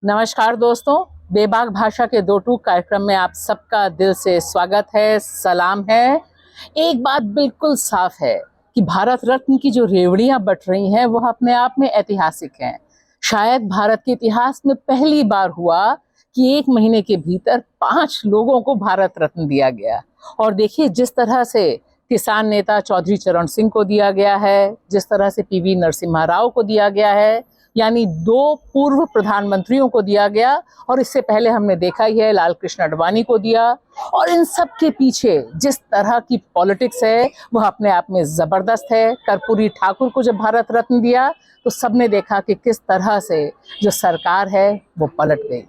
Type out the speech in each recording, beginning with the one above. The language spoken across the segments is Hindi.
नमस्कार दोस्तों, बेबाक भाषा के दो टूक कार्यक्रम में आप सबका दिल से स्वागत है, सलाम है। एक बात बिल्कुल साफ है कि भारत रत्न की जो रेवड़ियां बट रही हैं वो अपने आप में ऐतिहासिक हैं। शायद भारत के इतिहास में पहली बार हुआ कि एक महीने के भीतर 5 लोगों को भारत रत्न दिया गया। और देखिए, जिस तरह से किसान नेता चौधरी चरण सिंह को दिया गया है, जिस तरह से पीवी नरसिम्हा राव को दिया गया है, यानी 2 पूर्व प्रधानमंत्रियों को दिया गया, और इससे पहले हमने देखा ही है लाल कृष्ण आडवाणी को दिया। और इन सब के पीछे जिस तरह की पॉलिटिक्स है वह अपने आप में जबरदस्त है। कर्पूरी ठाकुर को जब भारत रत्न दिया तो सबने देखा कि किस तरह से जो सरकार है वो पलट गई।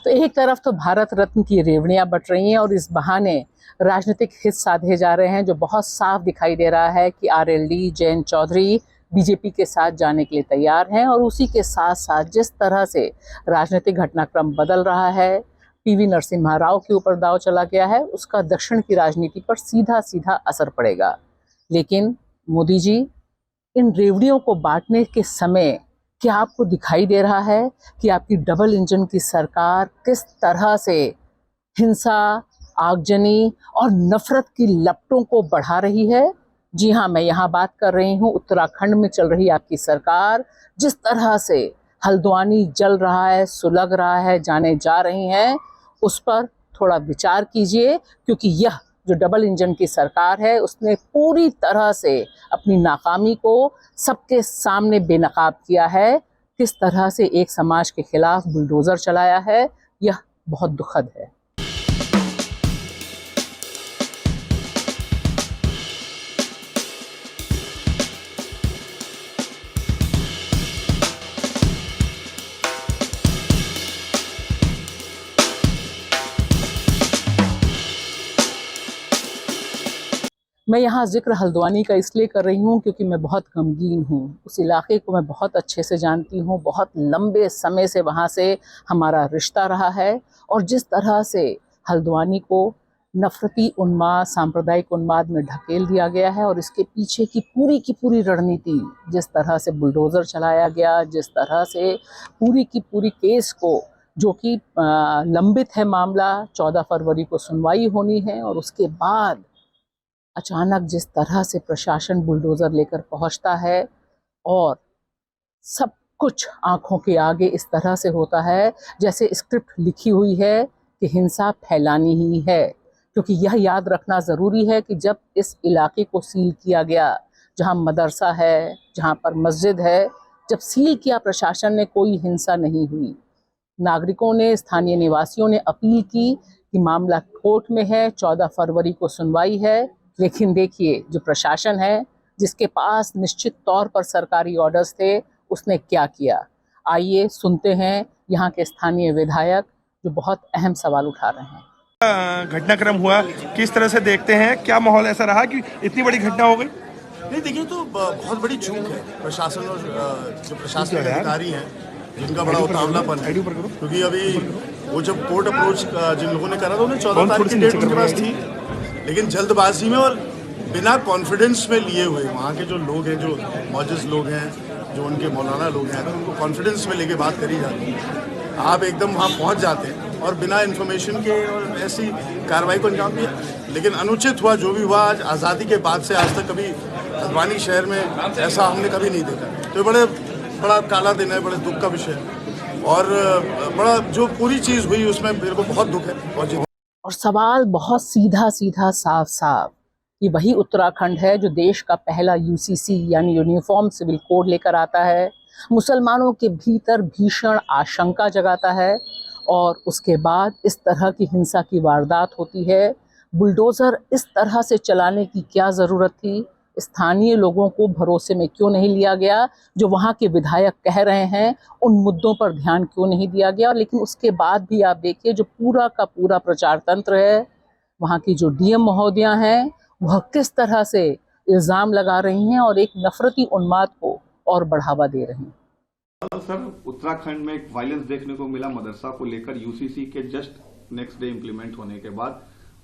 तो एक तरफ तो भारत रत्न की रेवड़ियां बट रही हैं और इस बहाने राजनीतिक हित साधे जा रहे हैं, जो बहुत साफ दिखाई दे रहा है कि आरएलडी जयंत चौधरी बीजेपी के साथ जाने के लिए तैयार हैं। और उसी के साथ साथ जिस तरह से राजनीतिक घटनाक्रम बदल रहा है, पीवी नरसिम्हा राव के ऊपर दांव चला गया है, उसका दक्षिण की राजनीति पर सीधा सीधा असर पड़ेगा। लेकिन मोदी जी, इन रेवड़ियों को बांटने के समय क्या आपको दिखाई दे रहा है कि आपकी डबल इंजन की सरकार किस तरह से हिंसा, आगजनी और नफरत की लपटों को बढ़ा रही है? जी हाँ, मैं यहाँ बात कर रही हूँ उत्तराखंड में चल रही आपकी सरकार। जिस तरह से हल्द्वानी जल रहा है, सुलग रहा है, जाने जा रही हैं, उस पर थोड़ा विचार कीजिए, क्योंकि यह जो डबल इंजन की सरकार है उसने पूरी तरह से अपनी नाकामी को सबके सामने बेनकाब किया है। किस तरह से एक समाज के खिलाफ बुलडोजर चलाया है, यह बहुत दुखद है। मैं यहाँ जिक्र हल्द्वानी का इसलिए कर रही हूँ क्योंकि मैं बहुत गमगीन हूँ। उस इलाके को मैं बहुत अच्छे से जानती हूँ, बहुत लंबे समय से वहाँ से हमारा रिश्ता रहा है। और जिस तरह से हल्द्वानी को नफरती उन्माद, सांप्रदायिक उन्माद में ढकेल दिया गया है, और इसके पीछे की पूरी रणनीति, जिस तरह से बुलडोज़र चलाया गया, जिस तरह से पूरी की पूरी केस को, जो कि लंबित है मामला, 14 फरवरी को सुनवाई होनी है, और उसके बाद अचानक जिस तरह से प्रशासन बुलडोज़र लेकर पहुंचता है और सब कुछ आंखों के आगे इस तरह से होता है जैसे स्क्रिप्ट लिखी हुई है कि हिंसा फैलानी ही है। क्योंकि यह याद रखना ज़रूरी है कि जब इस इलाके को सील किया गया, जहां मदरसा है, जहां पर मस्जिद है, जब सील किया प्रशासन ने, कोई हिंसा नहीं हुई। नागरिकों ने, स्थानीय निवासियों ने अपील की कि मामला कोर्ट में है, 14 फरवरी को सुनवाई है। लेकिन देखिए, जो प्रशासन है, जिसके पास निश्चित तौर पर सरकारी ऑर्डर्स थे, उसने क्या किया? आइए सुनते हैं यहाँ के स्थानीय विधायक जो बहुत अहम सवाल उठा रहे हैं। घटनाक्रम हुआ, किस तरह से देखते हैं? क्या माहौल ऐसा रहा कि इतनी बड़ी घटना हो गई? नहीं, देखिए, तो बहुत बड़ी चूक है प्रशासन और जो प्रशासनिक अधिकारी हैं, जिनका बड़ा उतावलापन है। क्योंकि अभी वो जब कोर्ट अप्रोच जिन लोगों ने करा था, उन्हें 14 तारीख की डेट उनके पास थी, लेकिन जल्दबाजी में और बिना कॉन्फिडेंस में लिए हुए, वहाँ के जो लोग हैं, जो मौजूद लोग हैं, जो उनके मौलाना लोग हैं, तो उनको कॉन्फिडेंस में लेके बात करी जाती है। आप एकदम वहाँ पहुँच जाते हैं और बिना इन्फॉर्मेशन के और ऐसी कार्रवाई को अंजाम दिया। लेकिन अनुचित हुआ जो भी हुआ। आज आज़ादी के बाद से आज तक कभी हल्द्वानी शहर में ऐसा हमने कभी नहीं देखा। तो बड़ा काला दिन है, बड़े दुख का विषय है, और बड़ा जो पूरी चीज़ हुई उसमें मेरे को बहुत दुख है। और सवाल बहुत सीधा सीधा, साफ साफ, ये वही उत्तराखंड है जो देश का पहला यूसीसी यानी यूनिफॉर्म सिविल कोड लेकर आता है, मुसलमानों के भीतर भीषण आशंका जगाता है, और उसके बाद इस तरह की हिंसा की वारदात होती है। बुलडोज़र इस तरह से चलाने की क्या ज़रूरत थी? स्थानीय लोगों को भरोसे में क्यों नहीं लिया गया? जो वहाँ के विधायक कह रहे हैं, उन मुद्दों पर ध्यान क्यों नहीं दिया गया? लेकिन उसके बाद भी आप देखिए, जो पूरा का पूरा प्रचार तंत्र है, वहाँ की जो डीएम महोदया हैं, वह किस तरह से इल्ज़ाम लगा रही हैं और एक नफरती उन्माद को और बढ़ावा दे रही हैं। सर, उत्तराखंड में एक वायलेंस देखने को मिला मदरसा को लेकर। यूसीसी के जस्ट नेक्स्ट डे इंप्लीमेंट होने के बाद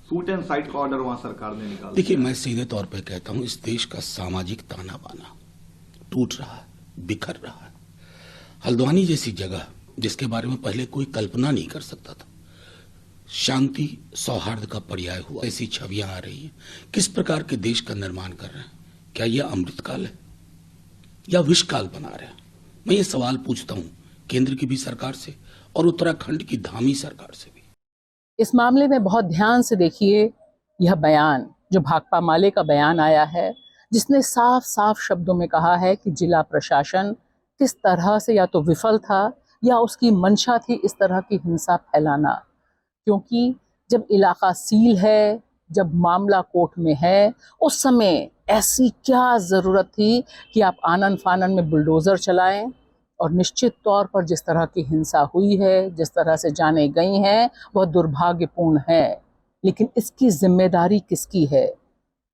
शूट एंड साइट का ऑर्डर वहां सरकार ने निकाला। देखिए, मैं सीधे तौर पे कहता हूं, इस देश का सामाजिक ताना बाना टूट रहा है, बिखर रहा है। हल्द्वानी जैसी जगह जिसके बारे में पहले कोई कल्पना नहीं कर सकता था। शांति सौहार्द का पर्याय हुआ, ऐसी छवियां आ रही हैं। किस प्रकार के देश का निर्माण कर रहे हैं? क्या यह अमृतकाल है या विषकाल बना रहे हैं? मैं ये सवाल पूछता हूं केंद्र की भी सरकार से और उत्तराखंड की धामी सरकार से भी। इस मामले में बहुत ध्यान से देखिए यह बयान जो भाकपा माले का बयान आया है, जिसने साफ साफ शब्दों में कहा है कि जिला प्रशासन किस तरह से या तो विफल था या उसकी मंशा थी इस तरह की हिंसा फैलाना। क्योंकि जब इलाका सील है, जब मामला कोर्ट में है, उस समय ऐसी क्या ज़रूरत थी कि आप आनन फानन में बुलडोज़र चलाएं। और निश्चित तौर पर जिस तरह की हिंसा हुई है, जिस तरह से जाने गई हैं, वह दुर्भाग्यपूर्ण है। लेकिन इसकी जिम्मेदारी किसकी है?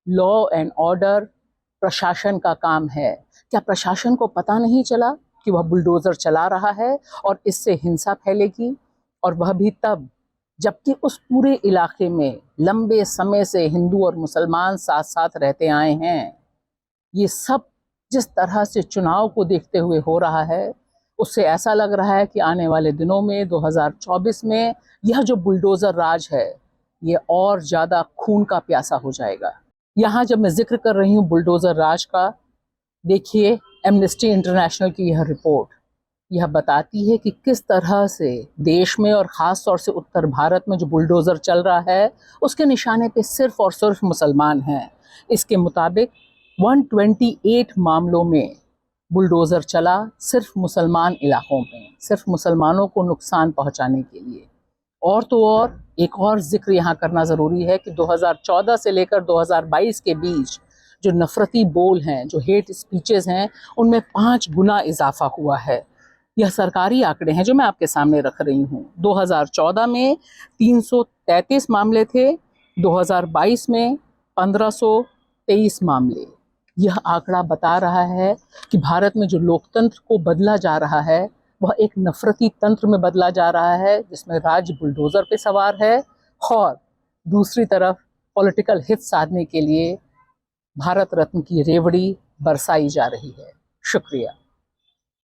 लॉ एंड ऑर्डर प्रशासन का काम है। क्या प्रशासन को पता नहीं चला कि वह बुलडोज़र चला रहा है और इससे हिंसा फैलेगी? और वह भी तब जबकि उस पूरे इलाके में लंबे समय से हिंदू और मुसलमान साथ साथ रहते आए हैं। ये सब जिस तरह से चुनाव को देखते हुए हो रहा है, उससे ऐसा लग रहा है कि आने वाले दिनों में 2024 में यह जो बुलडोज़र राज है, ये और ज़्यादा खून का प्यासा हो जाएगा। यहाँ जब मैं जिक्र कर रही हूँ बुलडोज़र राज का, देखिए एमनेस्टी इंटरनेशनल की यह रिपोर्ट, यह बताती है कि किस तरह से देश में और ख़ास तौर से उत्तर भारत में जो बुलडोज़र चल रहा है, उसके निशाने पे सिर्फ़ और सिर्फ मुसलमान हैं। इसके मुताबिक 128 मामलों में बुलडोज़र चला सिर्फ मुसलमान इलाकों में, सिर्फ मुसलमानों को नुकसान पहुंचाने के लिए। और तो और एक और जिक्र यहाँ करना ज़रूरी है कि 2014 से लेकर 2022 के बीच जो नफ़रती बोल हैं, जो हेट स्पीचेस हैं, उनमें 5 गुना इजाफा हुआ है। यह सरकारी आंकड़े हैं जो मैं आपके सामने रख रही हूँ। 2014 में 333 मामले थे, 2022 में 1523 मामले। यह आंकड़ा बता रहा है कि भारत में जो लोकतंत्र को बदला जा रहा है, वह एक नफरती तंत्र में बदला जा रहा है, जिसमें राज्य बुलडोज़र पे सवार है और दूसरी तरफ पॉलिटिकल हित साधने के लिए भारत रत्न की रेवड़ी बरसाई जा रही है। शुक्रिया।